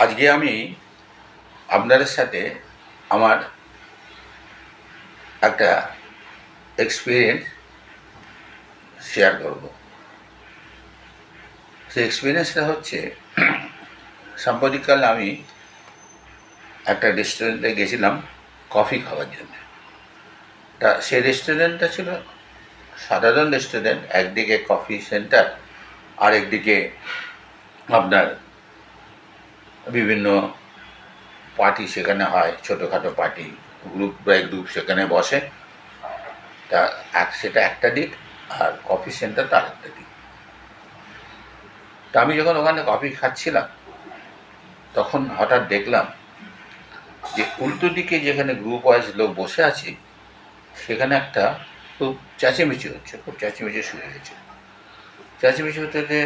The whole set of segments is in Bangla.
আজকে আমি আপনাদের সাথে আমার একটা এক্সপিরিয়েন্স শেয়ার করব। সেই এক্সপিরিয়েন্সটা হচ্ছে, সাম্প্রতিককাল আমি একটা রেস্টুরেন্টে গেছিলাম কফি খাওয়ার জন্য। তা সেই রেস্টুরেন্টটা ছিল সাধারণ রেস্টুরেন্ট, একদিকে কফি সেন্টার আর একদিকে আপনার বিভিন্ন পার্টি সেখানে হয়, ছোটোখাটো পার্টি, গ্রুপ বাই গ্রুপ সেখানে বসে। তা সেটা একটা দিক, আর কফি সেন্টার তার একটা দিক। তা আমি যখন ওখানে কফি খাচ্ছিলাম তখন হঠাৎ দেখলাম যে উল্টো দিকে যেখানে গ্রুপ ওয়াইজ লোক বসে আছে সেখানে একটা খুব চেঁচেমেচি হচ্ছে, খুব চেঁচেমেচি শুরু হয়েছে। চেঁচেমেচি হতে হতে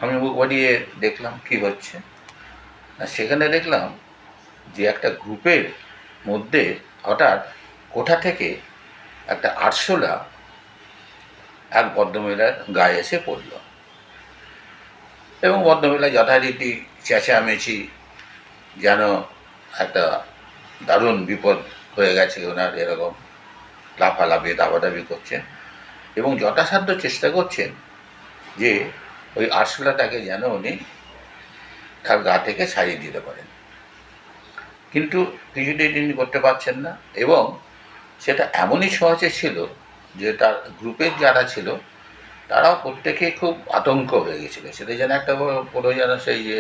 আমি মুখ বাড়িয়ে দেখলাম কি হচ্ছে। না, সেখানে দেখলাম যে একটা গ্রুপের মধ্যে হঠাৎ কোথা থেকে একটা আরশোলা এক ভদ্রমহিলার গায়ে এসে পড়ল, এবং ভদ্রমহিলা যথারীতি চেঁচামেচি, যেন একটা দারুণ বিপদ হয়ে গেছে ওনার, এরকম লাফালাফি দাবাদাবি করছেন এবং যথাসাধ্য চেষ্টা করছেন যে ওই আরশোলাটাকে যেন উনি তার গা থেকে ছাড়িয়ে দিতে পারেন, কিন্তু কিছুতেই তিনি করতে পারছেন না। এবং সেটা এমনই সহজে ছিল যে তার গ্রুপের যারা ছিল তারাও প্রত্যেকেই খুব আতঙ্ক হয়ে গেছিলো। সেটা যেন একটা পুরো যেন সেই যে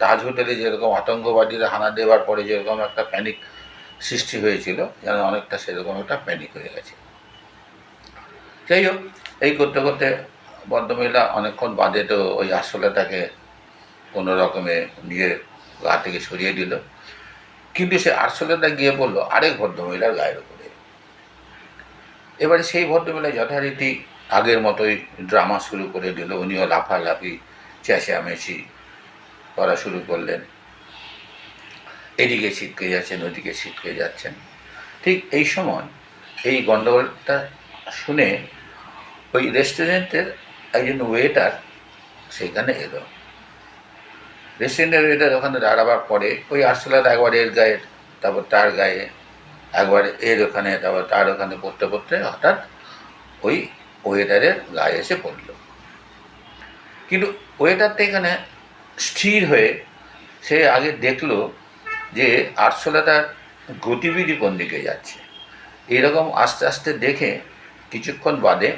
তাজ হোটেলে যেরকম আতঙ্কবাদীরা হানা দেওয়ার পরে যেরকম একটা প্যানিক সৃষ্টি হয়েছিল, যেন অনেকটা সেরকম একটা প্যানিক হয়ে গেছে। যাই হোক, এই করতে করতে ভদ্রমহিলা অনেকক্ষণ বাদে তো ওই আরশোলাটাকে কোনো রকমে নিজের গা থেকে সরিয়ে দিল, কিন্তু সে আরশোলাটা গিয়ে পড়লো আরেক ভদ্রমহিলার গায়ের উপরে। এবারে সেই ভদ্রমহিলা যথারীতি আগের মতোই ড্রামা শুরু করে দিল, উনিও লাফালাফি চেঁচামেচি করা শুরু করলেন, এদিকে ছিটকে যাচ্ছেন ওদিকে ছিটকে যাচ্ছেন। ঠিক এই সময় এই গণ্ডগোলটা শুনে ওই রেস্টুরেন্টের একজন ওয়েটার সেখানে এলো। রেস্টুরেন্টের ওয়েটার ওখানে দাঁড়াবার পরে ওই আরশোলাটা একবার এর গায়ে, তারপর তার গায়ে, একবার এর ওখানে, তারপর তার ওখানে পড়তে পড়তে হঠাৎ ওই ওয়েটারের গায়ে এসে পড়ল। কিন্তু ওয়েটারটা এখানে স্থির হয়ে সে আগে দেখলো যে আরশোলাটার গতিবিধি কোন দিকে যাচ্ছে। এইরকম আস্তে আস্তে দেখে কিছুক্ষণ বাদে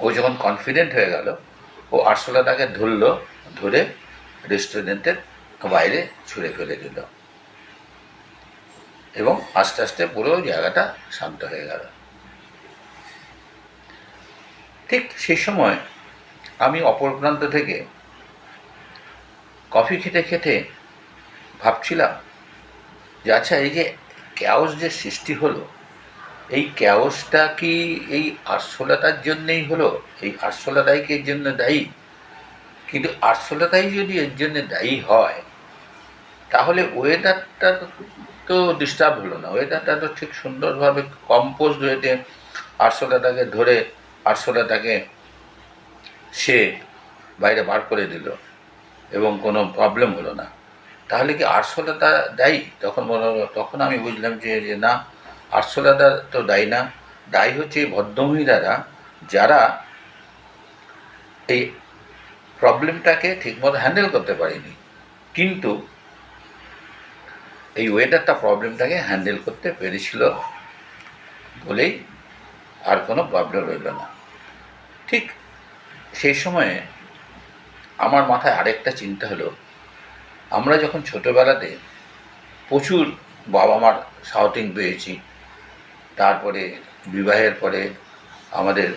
ও যখন কনফিডেন্ট হয়ে গেল, ও আরশোলাটাকে ধরল, ধরে রেস্টুরেন্টের বাইরে ছুঁড়ে ফেলে দিল, এবং আস্তে আস্তে পুরো জায়গাটা শান্ত হয়ে গেল। ঠিক সেই সময় আমি অপর প্রান্ত থেকে কফি খেতে খেতে ভাবছিলাম যে আচ্ছা, এই যে ক্যাওস যে সৃষ্টি হলো, এই ক্যাওসটা কি এই আরশোলাটার জন্যেই হলো? এই আরশোলাটাই কি এর জন্য দায়ী? কিন্তু আরশোলাটাই যদি এর জন্য দায়ী হয়, তাহলে ওয়েদারটা তো ডিস্টার্ব হলো না, ওয়েদারটা তো ঠিক সুন্দরভাবে কম্পোজড হয়েতে আরশোলাটাকে ধরে আরশোলাটাকে সে বাইরে বার করে দিল এবং কোনো প্রবলেম হলো না। তাহলে কি আরশোলাটা দায়ী? তখন আমি বুঝলাম যে না, আরশোলাটা তো দায়ী না, দায়ী হচ্ছে এই ভদ্রমহিলারা, যারা এই প্রবলেমটাকে ঠিকমতো হ্যান্ডেল করতে পারেনি। কিন্তু এই ওয়েদারটা প্রবলেমটাকে হ্যান্ডেল করতে পেরেছিল বলেই আর কোনো প্রবলেম রইল না। ঠিক সেই সময়ে আমার মাথায় আরেকটা চিন্তা হলো, আমরা যখন ছোটোবেলাতে প্রচুর বাবা মার শাউটিং পেয়েছি, তারপরে বিবাহের পরে আমাদের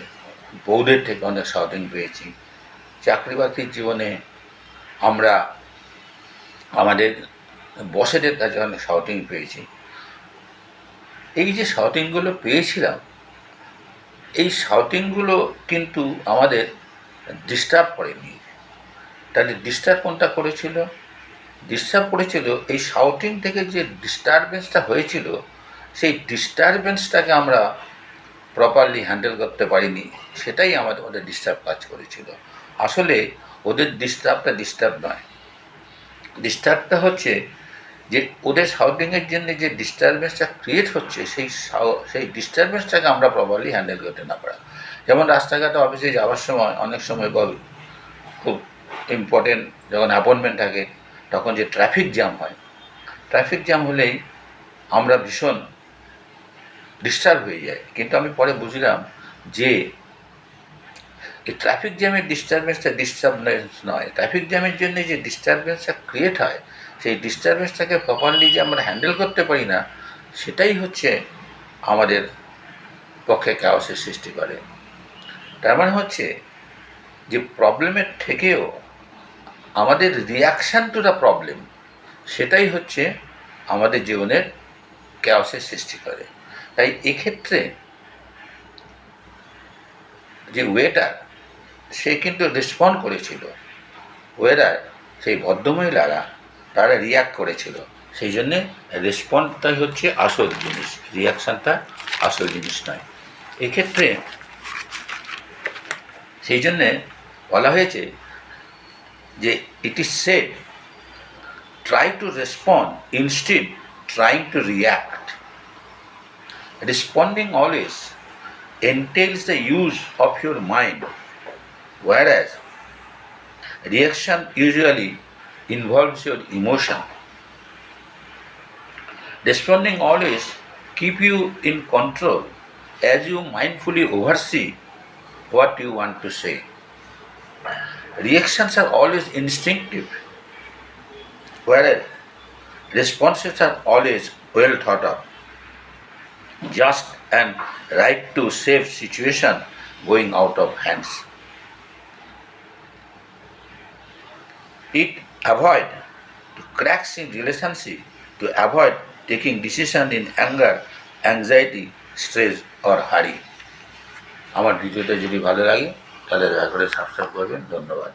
বউদের থেকে অনেক শাউটিং পেয়েছি, চাকরি বাকরির জীবনে আমরা আমাদের বসেদের কাছে অনেক শাউটিং পেয়েছি। এই যে শাউটিংগুলো পেয়েছিলাম, এই শাউটিংগুলো কিন্তু আমাদের ডিস্টার্ব করেনি। তাহলে ডিস্টার্ব কোনটা করেছিল? ডিস্টার্ব করেছিল এই শাউটিং থেকে যে ডিস্টারবেন্সটা হয়েছিল, সেই ডিস্টারবেন্সটাকে আমরা প্রপারলি হ্যান্ডেল করতে পারিনি, সেটাই ওদের ডিস্টার্ব কাজ করেছিল। আসলে ওদের ডিস্টার্বটা ডিস্টার্ব নয়, ডিস্টার্বটা হচ্ছে যে ওদের শাউটিংয়ের জন্য যে ডিস্টারবেন্সটা ক্রিয়েট হচ্ছে সেই ডিস্টারবেন্সটাকে আমরা প্রপারলি হ্যান্ডেল করতে না পারা। যেমন রাস্তাঘাটে অফিসে যাওয়ার সময় অনেক সময় খুব ইম্পর্টেন্ট যখন অ্যাপয়েন্টমেন্ট থাকে তখন যে ট্রাফিক জ্যাম হয়, ট্রাফিক জ্যাম হলেই আমরা ভীষণ ডিস্টার্ব হয়ে যায়। কিন্তু আমি পরে বুঝলাম যে এই ট্রাফিক জ্যামের ডিস্টার্বেন্স নয়, ট্রাফিক জ্যামের জন্য যে ডিস্টারবেন্সটা ক্রিয়েট হয় সেই ডিস্টারবেন্সটাকে প্রপারলি যে আমরা হ্যান্ডেল করতে পারি না, সেটাই হচ্ছে আমাদের পক্ষে ক্যাওসের সৃষ্টি করে। তার মানে হচ্ছে যে প্রবলেমের থেকেও আমাদের রিয়াকশান টু দ্য প্রবলেম, সেটাই হচ্ছে আমাদের জীবনের ক্যাওসের সৃষ্টি করে। তাই এক্ষেত্রে যে ওয়েটার সে কিন্তু রেসপন্ড করেছিল, ওয়েদার সেই ভদ্রমহিলারা তারা রিয়াক্ট করেছিল, সেই জন্যে রেসপন্সটাই হচ্ছে আসল জিনিস, রিয়াকশানটা আসল জিনিস নয়। এক্ষেত্রে সেই জন্যে বলা হয়েছে যে it is said try to respond instead trying to react. Responding always entails the use of your mind, whereas reaction usually involves your emotion. Responding always keep you in control as you mindfully oversee what you want to say. Reactions are always instinctive, whereas responses are always well thought of, just and right to save situation going out of hands. It avoid cracks in relationship, to avoid taking decision in anger, anxiety, stress or hurry. আমার ভিডিওটা যদি ভালো লাগে তাহলে দয়া করে সাবস্ক্রাইব করবেন। ধন্যবাদ।